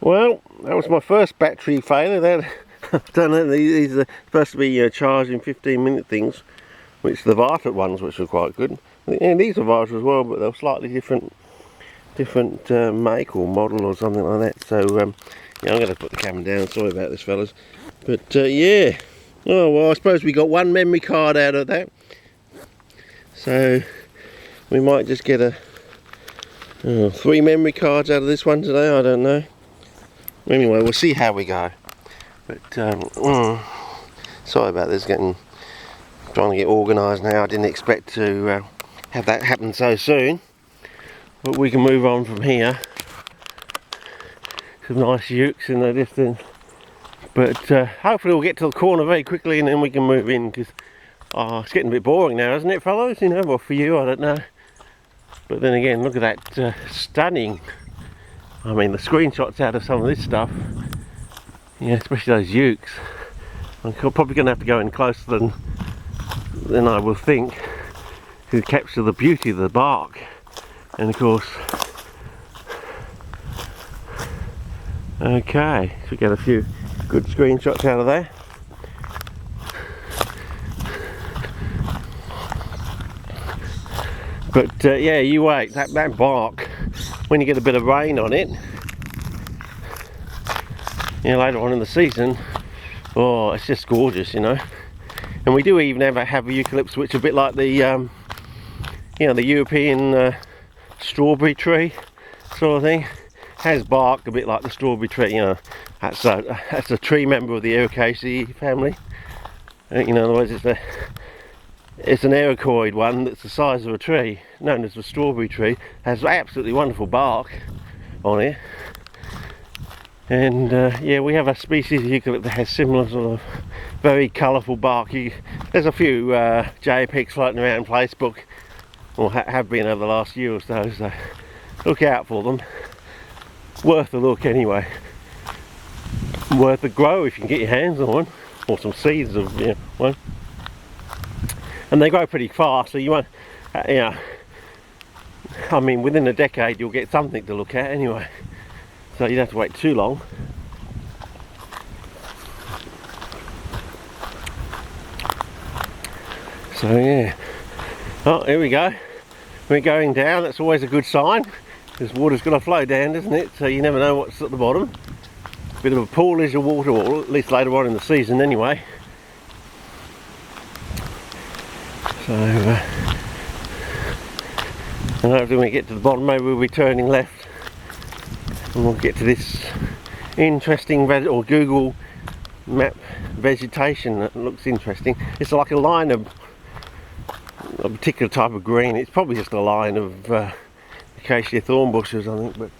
Well, that was my first battery failure. That I don't know. These are supposed to be charged in 15-minute things, which the Varta ones, which were quite good. And these are Varta as well, but they're slightly different make or model or something like that. So yeah, I'm going to put the camera down. Sorry about this, fellas. But yeah. Oh well, I suppose we got one memory card out of that. So we might just get 3 memory cards out of this one today. I don't know. Anyway, we'll see how we go. But sorry about this, trying to get organised now. I didn't expect to have that happen so soon, but we can move on from here. Some nice ukes in the distance, but hopefully we'll get to the corner very quickly and then we can move in, because it's getting a bit boring now, isn't it, fellows? You know, well, for you, I don't know, but then again, look at that stunning. I mean, the screenshots out of some of this stuff, yeah, especially those ukes. I'm probably going to have to go in closer than I will think to capture the beauty of the bark. And of course, okay, so we get a few good screenshots out of there. But yeah, you wait, that bark, when you get a bit of rain on it, you know, later on in the season, oh, it's just gorgeous, you know. And we do even have eucalypts which are a bit like the, you know, the European strawberry tree sort of thing. Has bark a bit like the strawberry tree, you know. That's a tree member of the Ericaceae family. You know, in other words, it's an ericoid one that's the size of a tree, known as the strawberry tree. Has absolutely wonderful bark on it. And yeah, we have a species of eucalypt that has similar sort of very colourful bark. There's a few JPEGs floating around Facebook, or have been over the last year or so, so look out for them. Worth a look anyway. Worth a grow if you can get your hands on one, or some seeds of one. And they grow pretty fast, so you won't, you know, I mean, within a decade you'll get something to look at anyway. So you don't have to wait too long. So yeah. Oh, here we go. We're going down. That's always a good sign, because water's going to flow down, doesn't it? So you never know what's at the bottom. Bit of a poolish of water, or at least later on in the season anyway. So and hopefully when we get to the bottom, maybe we'll be turning left and we'll get to this interesting or Google map vegetation that looks interesting. It's like a line of a particular type of green. It's probably just a line of acacia thorn bushes, I think, but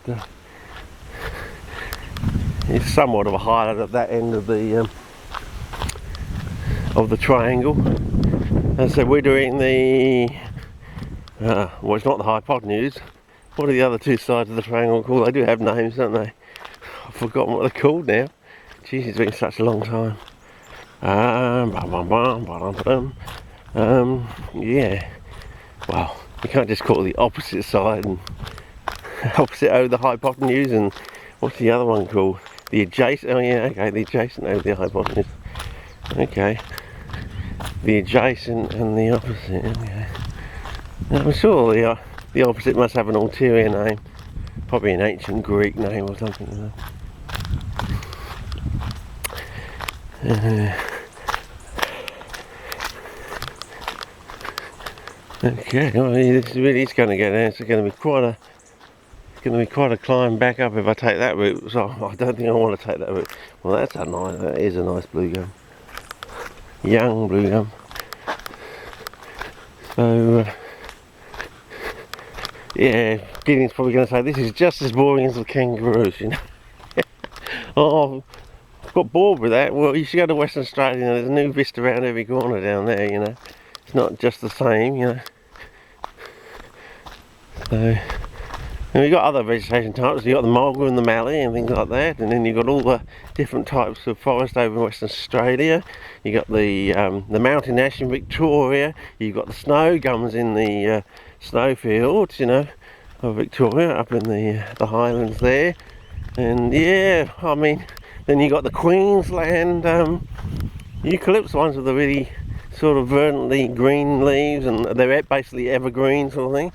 it's somewhat of a highlight at that end of the triangle. And so we're doing the well, it's not the hypotenuse. What are the other two sides of the triangle called? They do have names, don't they? I've forgotten what they're called now. Jeez, it's been such a long time. Yeah. Well, you can't just call it the opposite side and opposite over the hypotenuse, and what's the other one called? The adjacent. Oh yeah, okay, the adjacent over the hypotenuse. Okay. The adjacent and the opposite. Okay. Now, I'm sure the opposite must have an ulterior name, probably an ancient Greek name or something. You know. Okay, well, this really is going to get there. It's going to be quite a climb back up if I take that route. So I don't think I want to take that route. Well, that is a nice blue gum, young blue gum. So yeah, Gideon's probably going to say this is just as boring as the kangaroos, you know. Oh, I've got bored with that. Well, you should go to Western Australia. There's a new vista around every corner down there, you know. It's not just the same, you know. So, and we've got other vegetation types. You've got the mulga and the mallee and things like that, and then you've got all the different types of forest over in Western Australia. You've got the mountain ash in Victoria. You've got the snow gums in the snowfields, you know, of Victoria, up in the highlands there. And yeah, I mean, then you got the Queensland eucalyptus ones with the really sort of verdantly green leaves, and they're basically evergreen sort of thing.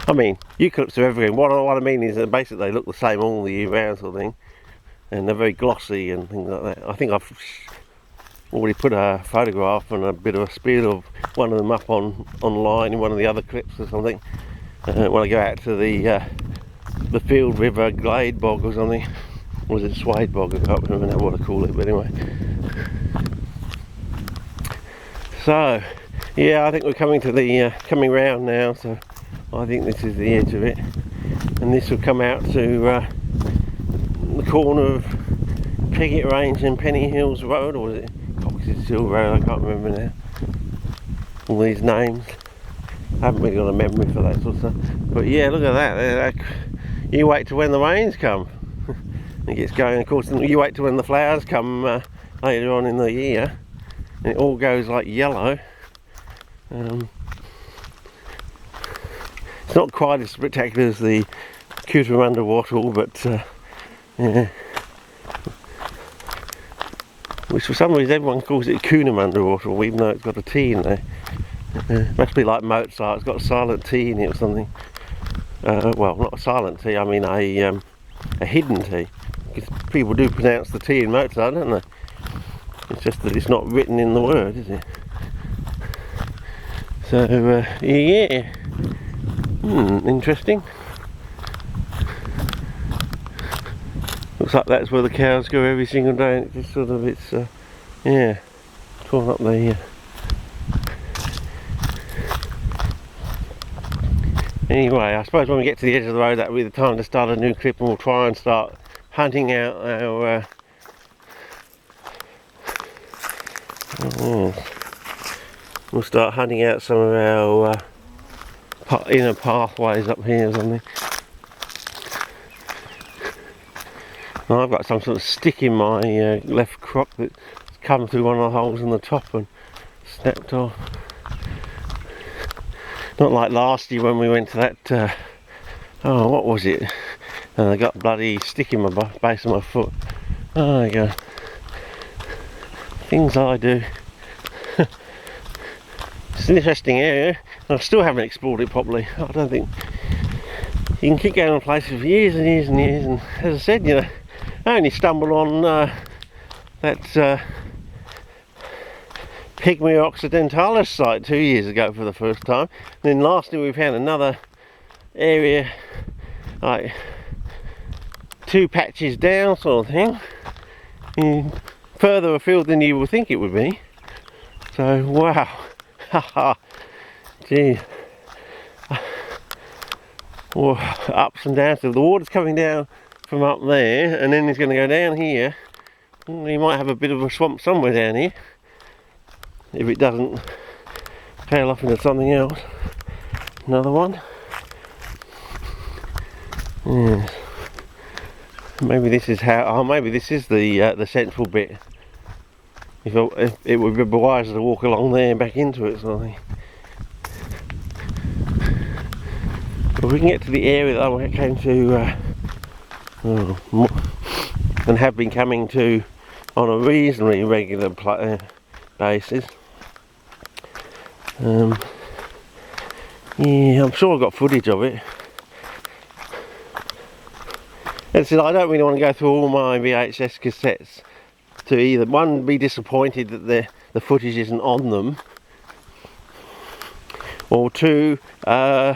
I mean, eucalypts are evergreen. What I mean is that basically they look the same all the year round sort of thing, and they're very glossy and things like that. I think I've already put a photograph and a bit of a spiel of one of them up online in one of the other clips or something. When I go out to the Field River Glade Bog or something. Or was it Swade Bog? I can't remember now what I call it, but anyway. So, yeah, I think we're coming to the coming round now, so I think this is the edge of it. And this will come out to the corner of Peggett Range and Penny Hills Road, or was it Cox's Hill Road? I can't remember now. All these names. I haven't really got a memory for that sort of stuff. But yeah, look at that. You wait till when the rains come. It gets going. Of course, you wait till when the flowers come later on in the year, and it all goes like yellow. It's not quite as spectacular as the Cootamundra wattle, but yeah. Which for some reason everyone calls it Cootamundra wattle, even though it's got a T in there. Must be like Mozart, it's got a silent T in it or something. Well, not a silent T, I mean a hidden T. Because people do pronounce the T in Mozart, don't they? It's just that it's not written in the word, is it? So, yeah. Interesting. Looks like that's where the cows go every single day, and it's just sort of, yeah, torn up the... Anyway, I suppose when we get to the edge of the road, that'll be the time to start a new clip, and we'll try and start hunting out our we'll start hunting out some of our inner pathways up here or something. And I've got some sort of stick in my left crop that's come through one of the holes in the top and snapped off. Not like last year when we went to that, oh, what was it? And I got a bloody stick in my base of my foot. Oh my god. Things I do. It's an interesting area. I still haven't explored it properly. I don't think you can keep going on places for years and years and years. And as I said, you know, I only stumbled on that Pygmy occidentalis site 2 years ago for the first time. And then lastly we found another area, like 2 patches down sort of thing, further afield than you would think it would be. So wow, haha, gee, well, ups and downs. So the water's coming down from up there, and then it's going to go down here. You might have a bit of a swamp somewhere down here if it doesn't tail off into something else. Another one. Yes. Maybe this is how. Oh, maybe this is the central bit. If it would be wiser to walk along there and back into it, sort of thing. But we can get to the area that I came to, and have been coming to on a reasonably regular basis. Yeah, I'm sure I've got footage of it. And so I don't really want to go through all my VHS cassettes to either, one, be disappointed that the footage isn't on them, or two, wear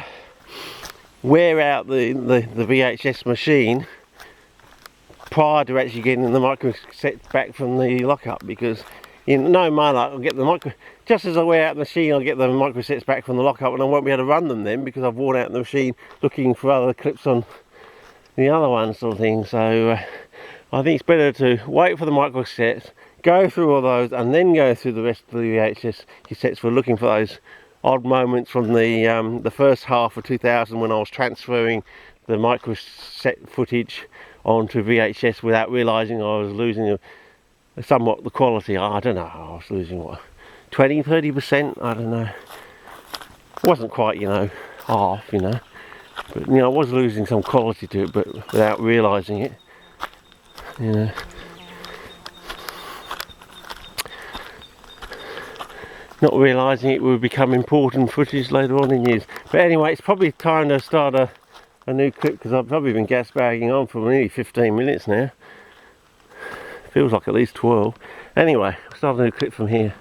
out the VHS machine prior to actually getting the microcassettes back from the lockup, because in no my luck, I'll get the just as I wear out the machine, I'll get the microcassettes back from the lockup, and I won't be able to run them then because I've worn out the machine looking for other clips on the other one, sort of thing. So I think it's better to wait for the microcassettes, go through all those, and then go through the rest of the VHS cassettes for looking for those odd moments from the first half of 2000 when I was transferring the microcassette footage onto VHS without realising I was losing somewhat the quality. I don't know, I was losing what, 20-30%, I don't know. It wasn't quite, you know, half, you know. But you know, I was losing some quality to it, but without realising it. You know. Not realising it would become important footage later on in years. But anyway, it's probably time to start a new clip, because I've probably been gas bagging on for nearly 15 minutes now. Feels like at least 12. Anyway, I'll start a new clip from here.